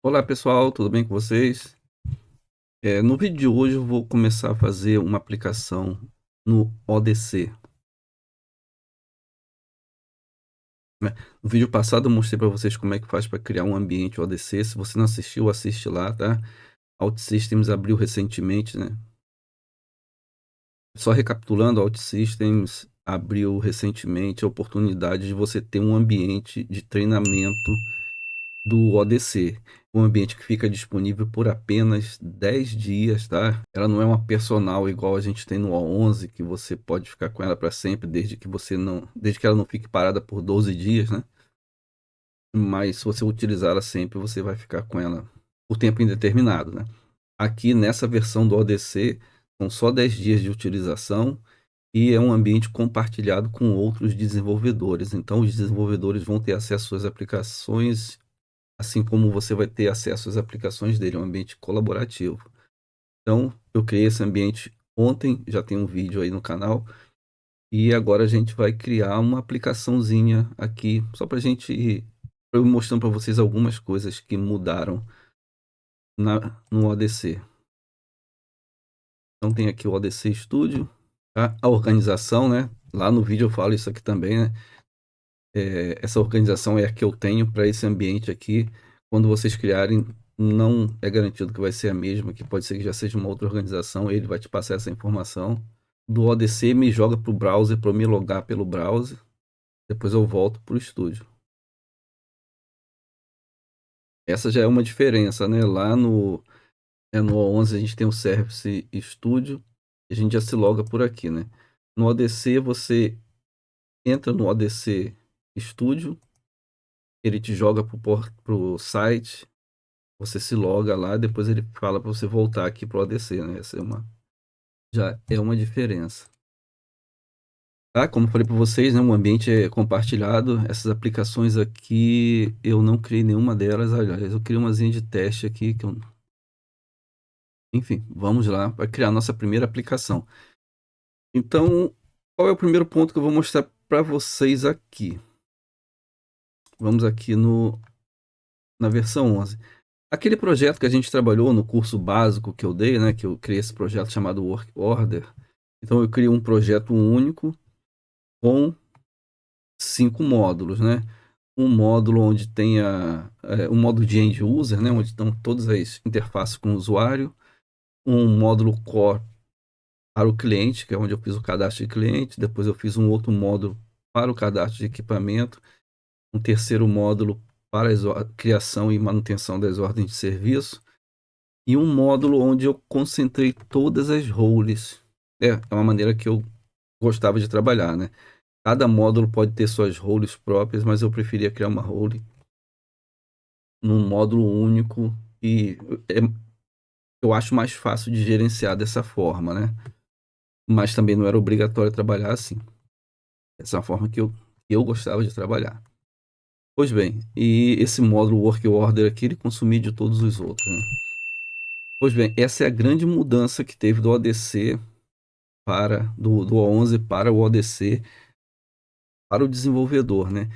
Olá pessoal, tudo bem com vocês? No vídeo de hoje eu vou começar a fazer uma aplicação no ODC, né. No vídeo passado eu mostrei para vocês como é que faz para criar um ambiente ODC. Se você não assistiu, assiste lá, tá? OutSystems abriu recentemente, né? Só recapitulando, a OutSystems abriu recentemente a oportunidade de você ter um ambiente de treinamento do ODC, um ambiente que fica disponível por apenas 10 dias, tá? Ela não é uma personal igual a gente tem no O11, que você pode ficar com ela para sempre, desde que ela não fique parada por 12 dias, né? Mas se você utilizá-la sempre, você vai ficar com ela por tempo indeterminado, né? Aqui nessa versão do ODC, são só 10 dias de utilização e é um ambiente compartilhado com outros desenvolvedores. Então, os desenvolvedores vão ter acesso às aplicações, assim como você vai ter acesso às aplicações dele, é um ambiente colaborativo. Então, eu criei esse ambiente ontem, já tem um vídeo aí no canal, e agora a gente vai criar uma aplicaçãozinha aqui, só para gente ir eu mostrando para vocês algumas coisas que mudaram no ODC. Então tem aqui o ODC Studio, tá? A organização, né? Lá no vídeo eu falo isso aqui também, né? Essa organização é a que eu tenho para esse ambiente aqui. Quando vocês criarem, não é garantido que vai ser a mesma, que pode ser que já seja uma outra organização, ele vai te passar essa informação. Do ODC me joga para o browser para eu me logar pelo browser, depois eu volto para o estúdio. Essa já é uma diferença, né? Lá no O11 a gente tem o Service Studio, e a gente já se loga por aqui, né? No ODC você entra no ODC Studio, ele te joga pro site. Você se loga lá, depois ele fala para você voltar aqui para o ADC, né, essa já é uma diferença. Tá, como eu falei para vocês, né, o ambiente é compartilhado, essas aplicações aqui eu não criei nenhuma delas, aliás, eu criei umazinha de teste aqui que eu enfim, vamos lá para criar a nossa primeira aplicação. Então, qual é o primeiro ponto que eu vou mostrar para vocês aqui? Vamos aqui no na versão 11. Aquele projeto que a gente trabalhou no curso básico que eu dei, né, que eu criei esse projeto chamado Work Order. Então eu criei um projeto único com 5 módulos, né. Um módulo onde tenha, um módulo de end user, né, onde estão todas as interfaces com o usuário, um módulo core para o cliente, que é onde eu fiz o cadastro de cliente, depois eu fiz um outro módulo para o cadastro de equipamento, um terceiro módulo para a criação e manutenção das ordens de serviço, e um módulo onde eu concentrei todas as roles. É uma maneira que eu gostava de trabalhar, né. Cada módulo pode ter suas roles próprias, mas eu preferia criar uma role num módulo único e eu acho mais fácil de gerenciar dessa forma, né. Mas também não era obrigatório trabalhar assim. Essa é uma forma que eu gostava de trabalhar. Pois bem, e esse módulo work order aqui, ele consumia de todos os outros, né. Pois bem, essa é a grande mudança que teve do ODC do O11 para o ODC para o desenvolvedor, né.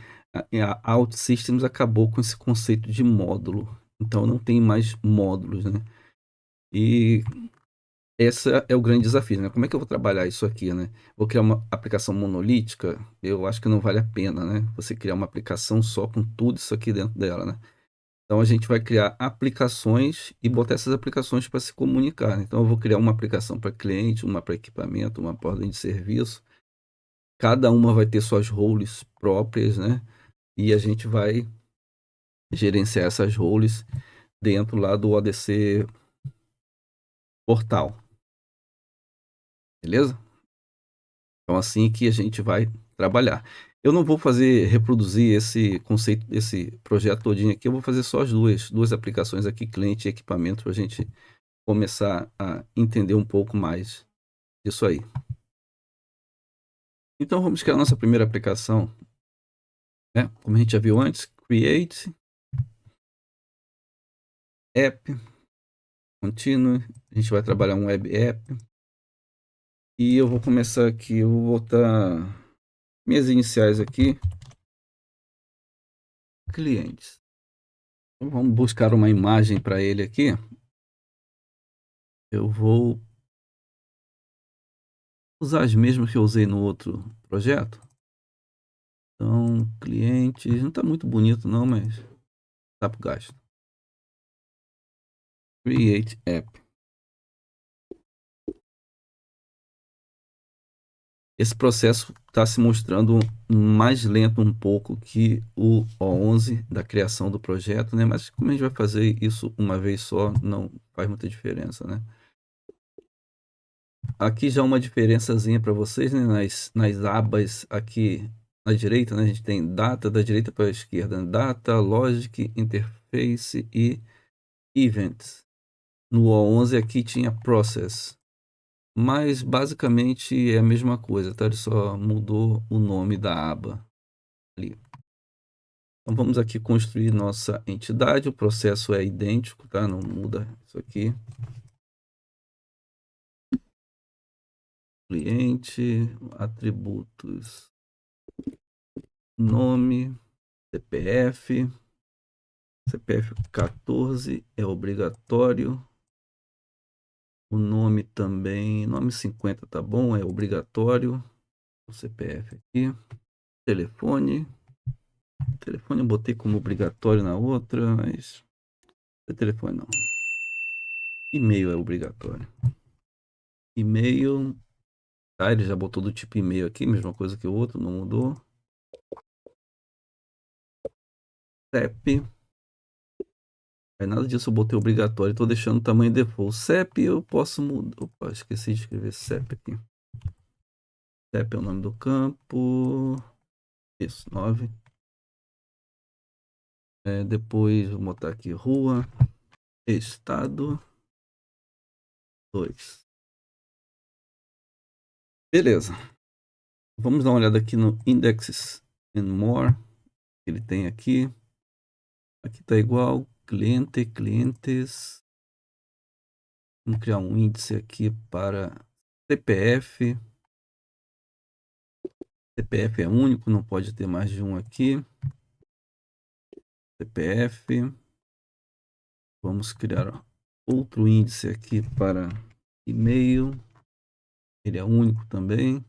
A OutSystems acabou com esse conceito de módulo, então não tem mais módulos, né. E essa é o grande desafio, né, como é que eu vou trabalhar isso aqui, né. Vou criar uma aplicação monolítica? Eu acho que não vale a pena, né, você criar uma aplicação só com tudo isso aqui dentro dela, né. Então a gente vai criar aplicações e botar essas aplicações para se comunicar, né. Então eu vou criar uma aplicação para cliente, uma para equipamento, uma para ordem de serviço. Cada uma vai ter suas roles próprias, né, e a gente vai gerenciar essas roles dentro lá do ODC Portal, beleza? Então assim que a gente vai trabalhar. Eu não vou reproduzir esse conceito desse projeto todinho aqui, eu vou fazer só as duas aplicações aqui, cliente e equipamento, para a gente começar a entender um pouco mais disso aí. Então vamos criar a nossa primeira aplicação, né, como a gente já viu antes, create app, continue, a gente vai trabalhar um web app. E eu vou começar aqui, eu vou botar minhas iniciais aqui, clientes. Então vamos buscar uma imagem para ele aqui. Eu vou usar as mesmas que eu usei no outro projeto. Então, clientes, não está muito bonito não, mas tá pro gasto. Create app. Esse processo está se mostrando mais lento um pouco que o O11 da criação do projeto, né? Mas como a gente vai fazer isso uma vez só, não faz muita diferença, né? Aqui já uma diferençazinha para vocês, né? Nas abas aqui na direita, né? A gente tem data da direita para a esquerda, né? Data, Logic, Interface e Events. No O11 aqui tinha Process, mas basicamente é a mesma coisa, tá? Ele só mudou o nome da aba ali. Então vamos aqui construir nossa entidade, o processo é idêntico, tá? Não muda isso aqui. Cliente, atributos, nome, CPF, CPF 14 é obrigatório. O nome também, nome 50 tá bom, é obrigatório. O CPF aqui. Telefone. Telefone eu botei como obrigatório na outra, mas telefone não. E-mail é obrigatório. E-mail, tá, ele já botou do tipo e-mail aqui, mesma coisa que o outro, não mudou. CEP, é nada disso, eu botei obrigatório, tô deixando o tamanho default. CEP eu posso mudar, opa, esqueci de escrever CEP aqui. CEP é o nome do campo, isso, 9. Depois vou botar aqui rua, estado, 2. Beleza. Vamos dar uma olhada aqui no Indexes and More, que ele tem aqui. Aqui tá igual, cliente, clientes. Vamos criar um índice aqui para CPF. CPF é único, não pode ter mais de um aqui. CPF. Vamos criar outro índice aqui para e-mail. Ele é único também.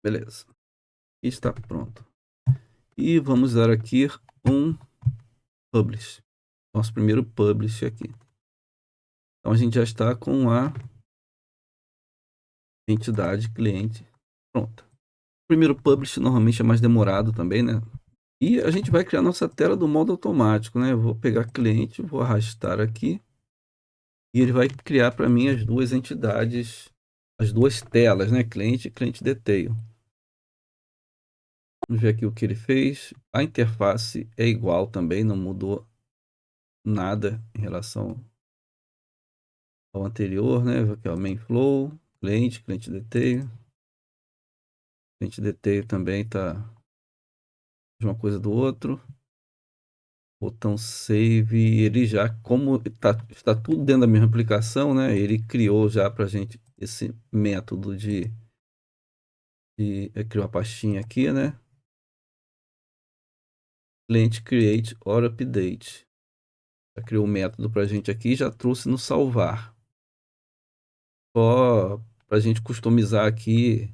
Beleza. Está pronto. E vamos dar aqui um publish. Nosso primeiro publish aqui. Então a gente já está com a entidade cliente pronta. O primeiro publish normalmente é mais demorado também, né? E a gente vai criar nossa tela do modo automático, né? Eu vou pegar cliente, vou arrastar aqui e ele vai criar para mim as duas entidades, as duas telas, né? Cliente e cliente detail. Vamos ver aqui o que ele fez. A interface é igual também, não mudou nada em relação ao anterior, né? Aqui, ó, main flow, cliente, cliente detail. Cliente detail também tá uma coisa do outro. Botão save, ele já, como está tudo dentro da mesma aplicação, né? Ele criou já para gente esse método criou uma pastinha aqui, né? Client create or update. Já criou o método para gente aqui e já trouxe no salvar. Só para a gente customizar aqui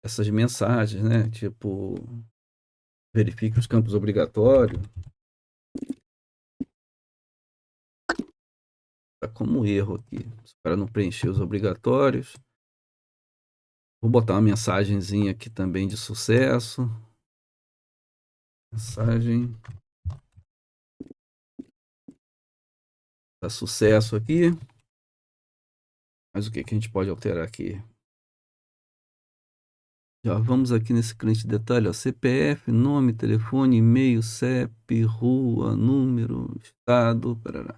essas mensagens, né? Tipo, verifique os campos obrigatórios. Tá como erro aqui, para não preencher os obrigatórios. Vou botar uma mensagenzinha aqui também de sucesso. Mensagem. Dá sucesso aqui. Mas o que que a gente pode alterar aqui? Já vamos aqui nesse cliente detalhe, ó, CPF, nome, telefone, e-mail, CEP, rua, número, estado, parará.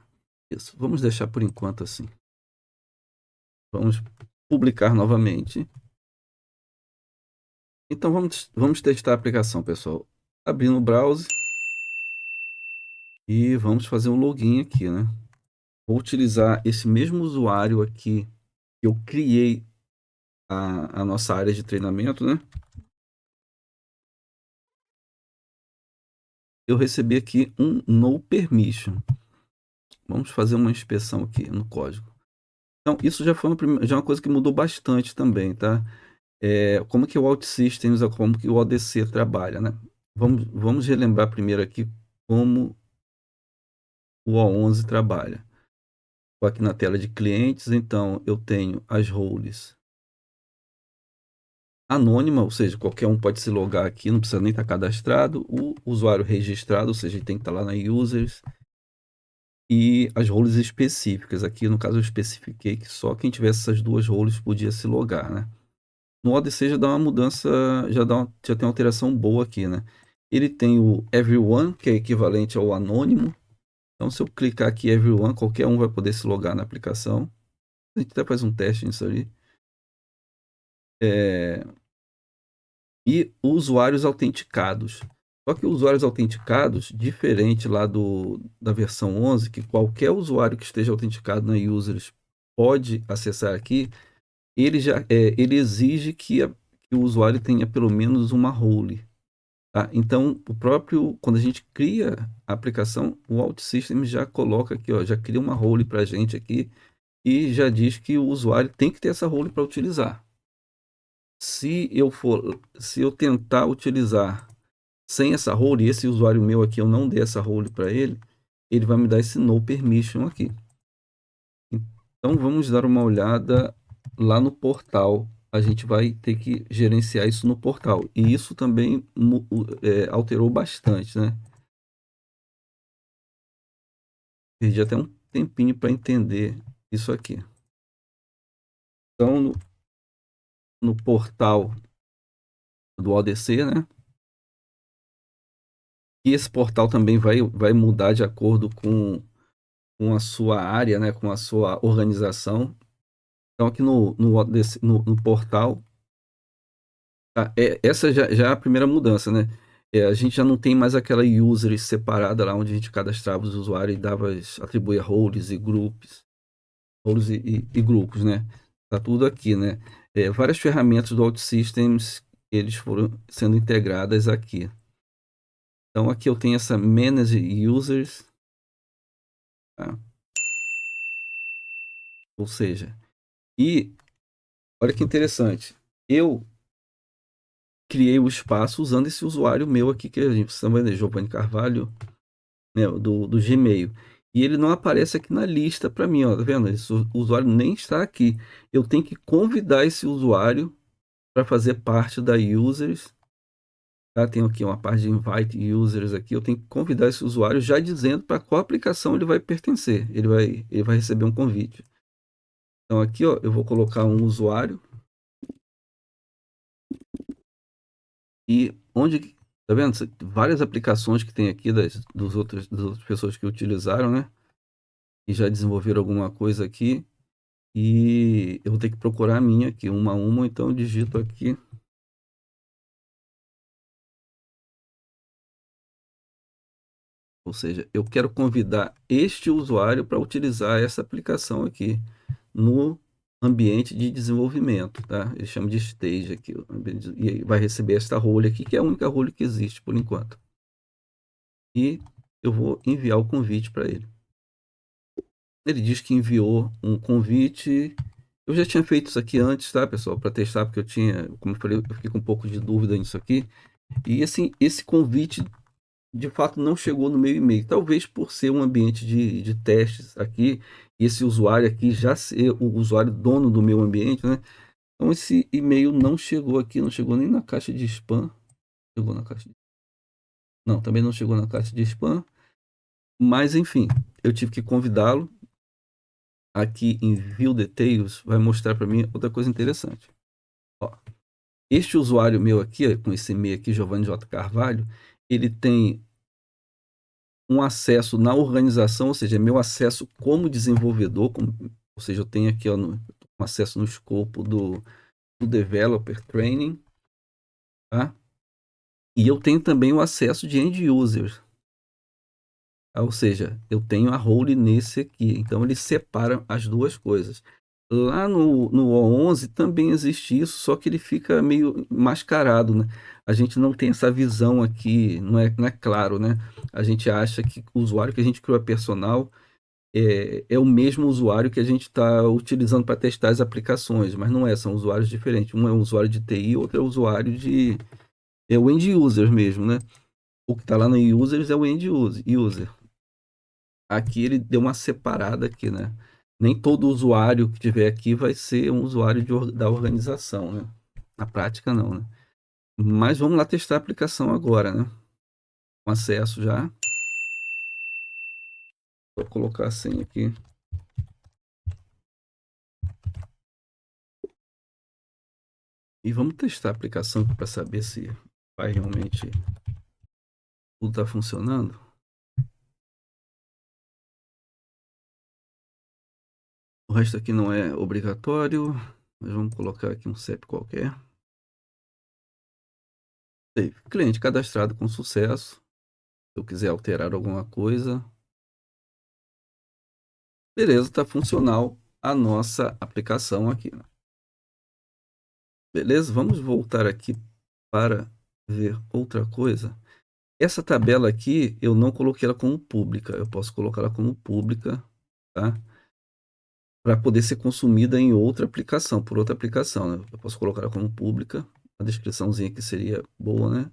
Isso, vamos deixar por enquanto assim. Vamos publicar novamente. Então vamos testar a aplicação, pessoal. Abrindo o browser. E vamos fazer um login aqui, né? Vou utilizar esse mesmo usuário aqui que eu criei a nossa área de treinamento, né? eu recebi aqui um no permission. Vamos fazer uma inspeção aqui no código. Então, isso já foi já é uma coisa que mudou bastante também, tá? Como que o OutSystems, como que o ODC trabalha, né? Vamos relembrar primeiro aqui como o O11 trabalha. Estou aqui na tela de clientes, então eu tenho as roles anônima, ou seja, qualquer um pode se logar aqui, não precisa nem estar cadastrado. O usuário registrado, ou seja, ele tem que estar lá na users. E as roles específicas. Aqui, no caso, eu especifiquei que só quem tivesse essas duas roles podia se logar, né? No ODC já dá uma mudança, já tem uma alteração boa aqui, né? Ele tem o Everyone, que é equivalente ao anônimo. Então, se eu clicar aqui Everyone, qualquer um vai poder se logar na aplicação. A gente até faz um teste nisso ali. E usuários autenticados. Só que usuários autenticados, diferente lá da versão 11, que qualquer usuário que esteja autenticado na Users pode acessar aqui, ele exige que o usuário tenha pelo menos uma role. Tá? Então, quando a gente cria a aplicação, o OutSystems já coloca aqui, ó, já cria uma role para a gente aqui e já diz que o usuário tem que ter essa role para utilizar. Se eu tentar utilizar sem essa role, e esse usuário meu aqui, eu não der essa role para ele, ele vai me dar esse no permission aqui. Então, vamos dar uma olhada lá no portal. A gente vai ter que gerenciar isso no portal. E isso também alterou bastante, né? Perdi até um tempinho para entender isso aqui. Então, no portal do ODC, né? E esse portal também vai mudar de acordo com a sua área, né? Com a sua organização. Então, aqui no portal, essa já é a primeira mudança, né? A gente já não tem mais aquela user separada lá onde a gente cadastrava os usuários e atribuía roles e grupos, e grupos, né? Tá tudo aqui, né? Várias ferramentas do OutSystems, eles foram sendo integradas aqui. Então, aqui eu tenho essa Manage Users, tá? Ou seja, e olha que interessante, eu criei o espaço usando esse usuário meu aqui, que a gente chama de Giovanni Carvalho, né, do Gmail. E ele não aparece aqui na lista para mim, ó, tá vendo? Esse usuário nem está aqui. Eu tenho que convidar esse usuário para fazer parte da users. Tá? Tem aqui uma parte de invite users aqui. Eu tenho que convidar esse usuário já dizendo para qual aplicação ele vai pertencer. Ele vai receber um convite. Então aqui, ó, eu vou colocar um usuário e onde, tá vendo? Várias aplicações que tem aqui das outras pessoas que utilizaram, né? E já desenvolveram alguma coisa aqui. E eu vou ter que procurar a minha aqui, uma a uma, então eu digito aqui. Ou seja, eu quero convidar este usuário para utilizar essa aplicação aqui no ambiente de desenvolvimento, tá? Ele chama de stage aqui, e vai receber esta role aqui, que é a única role que existe por enquanto. E eu vou enviar o convite para ele. Ele diz que enviou um convite. Eu já tinha feito isso aqui antes, tá, pessoal? Para testar, porque como eu falei, eu fiquei com um pouco de dúvida nisso aqui. E assim, esse convite de fato não chegou no meu e-mail. Talvez por ser um ambiente de testes aqui, e esse usuário aqui já ser o usuário dono do meu ambiente, né? Então esse e-mail não chegou aqui, não chegou nem na caixa de spam. Chegou na caixa de... Não, também não chegou na caixa de spam. Mas enfim, eu tive que convidá-lo. Aqui em View Details vai mostrar para mim outra coisa interessante. Ó, este usuário meu aqui, com esse e-mail aqui, Giovanni J. Carvalho, ele tem um acesso na organização, ou seja, é meu acesso como desenvolvedor, ou seja, eu tenho aqui ó, um acesso no escopo do Developer Training, tá? E eu tenho também o acesso de End User, tá? Ou seja, eu tenho a role nesse aqui, então ele separa as duas coisas. Lá no O11 também existe isso, só que ele fica meio mascarado, né. A gente não tem essa visão aqui, não é claro, né. A gente acha que o usuário que a gente criou a personal é o mesmo usuário que a gente está utilizando para testar as aplicações, mas não é, são usuários diferentes. Um é um usuário de TI, outro é usuário de o end user mesmo, né. O que está lá no users é o end user. Aqui ele deu uma separada aqui, né. Nem todo usuário que tiver aqui vai ser um usuário da organização, né. Na prática não, né. Mas vamos lá testar a aplicação agora, né. Com acesso já. Vou colocar a senha aqui. E vamos testar a aplicação para saber se vai realmente tudo está funcionando. O resto aqui não é obrigatório, mas vamos colocar aqui um CEP qualquer. Save. Cliente cadastrado com sucesso. Se eu quiser alterar alguma coisa, beleza, está funcional a nossa aplicação aqui, né. Beleza, vamos voltar aqui para ver outra coisa. Essa tabela aqui, eu não coloquei ela como pública, eu posso colocar ela como pública, tá? Para poder ser consumida em outra aplicação, por outra aplicação, né? Eu posso colocar ela como pública, a descriçãozinha aqui seria boa, né?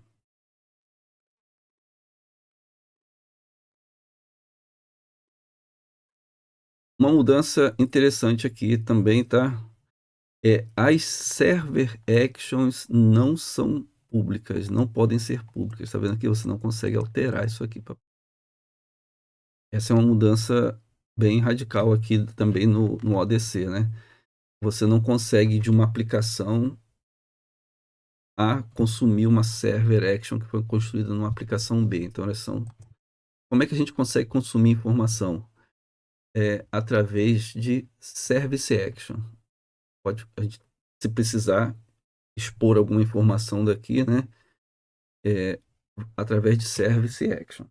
Uma mudança interessante aqui também, tá? As server actions não são públicas, não podem ser públicas. Tá vendo aqui? Você não consegue alterar isso aqui. Essa é uma mudança bem radical aqui também no ODC, né? Você não consegue de uma aplicação a consumir uma server action que foi construída numa aplicação B. Então, elas são. Como é que a gente consegue consumir informação? Através de service action. A gente, se precisar expor alguma informação daqui, né? É, através de service action.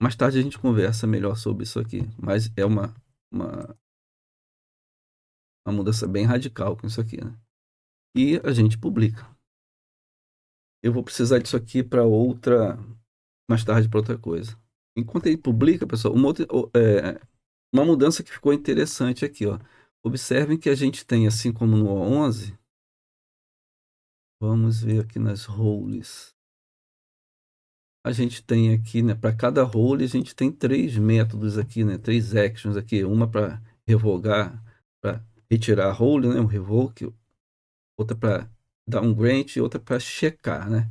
Mais tarde a gente conversa melhor sobre isso aqui, mas é uma, uma mudança bem radical com isso aqui, né? E a gente publica. Eu vou precisar disso aqui para outra, mais tarde para outra coisa. Enquanto ele publica, pessoal, uma mudança que ficou interessante aqui, ó. Observem que a gente tem, assim como no O11, vamos ver aqui nas roles. A gente tem aqui, né, para cada role, a gente tem três métodos aqui, né, três actions aqui. Uma para revogar, para retirar a role, né, um revoke, outra para dar um grant e outra para checar, né.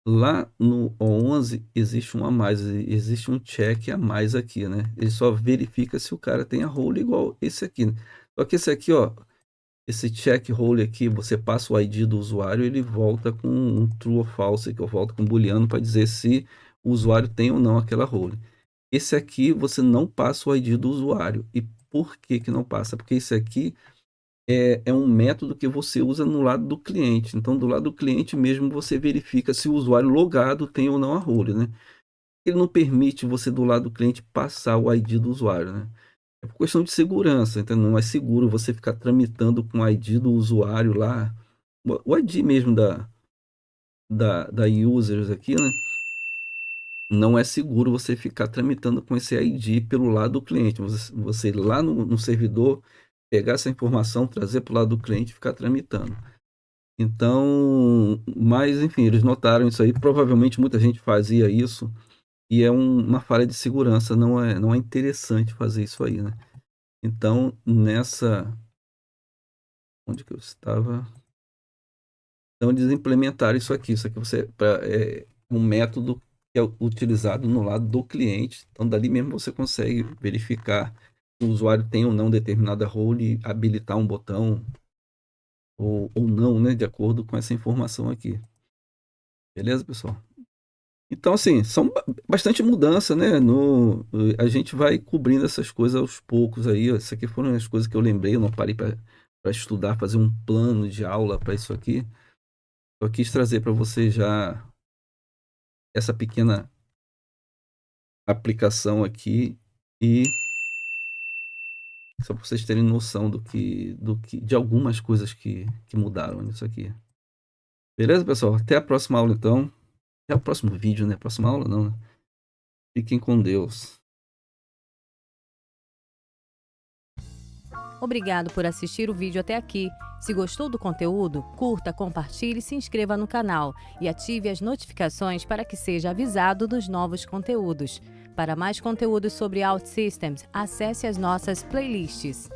Lá no O11 existe um a mais, existe um check a mais aqui, né. Ele só verifica se o cara tem a role igual esse aqui, né. Só que esse aqui, ó, esse check role aqui, você passa o ID do usuário, ele volta com um true ou false, que eu volto com um booleano para dizer se o usuário tem ou não aquela role. Esse aqui você não passa o ID do usuário. E por que que não passa? Porque esse aqui é um método que você usa no lado do cliente. Então, do lado do cliente mesmo, você verifica se o usuário logado tem ou não a role, né? Ele não permite você, do lado do cliente, passar o ID do usuário, né? É por questão de segurança, então não é seguro você ficar tramitando com o ID do usuário lá, o ID mesmo da users aqui, né? Não é seguro você ficar tramitando com esse ID pelo lado do cliente. Você ir lá no servidor, pegar essa informação, trazer para o lado do cliente e ficar tramitando. Então, mas enfim, eles notaram isso aí. Provavelmente muita gente fazia isso e é uma falha de segurança. Não é interessante fazer isso aí, né? Então, onde que eu estava? Então, eles implementaram isso aqui. Isso aqui é um método que é utilizado no lado do cliente. Então, dali mesmo você consegue verificar se o usuário tem ou não determinada role e habilitar um botão ou não, né? De acordo com essa informação aqui. Beleza, pessoal? Então, assim, são bastante mudança, né? A gente vai cobrindo essas coisas aos poucos aí. Ó. Isso aqui foram as coisas que eu lembrei. Eu não parei para estudar, fazer um plano de aula para isso aqui. Eu quis trazer para você já essa pequena aplicação aqui e Só para vocês terem noção de algumas coisas que mudaram nisso aqui. Beleza, pessoal? Até a próxima aula, então. Até o próximo vídeo, né? Próxima aula não, né? Fiquem com Deus. Obrigado por assistir o vídeo até aqui. Se gostou do conteúdo, curta, compartilhe e se inscreva no canal e ative as notificações para que seja avisado dos novos conteúdos. Para mais conteúdos sobre OutSystems, acesse as nossas playlists.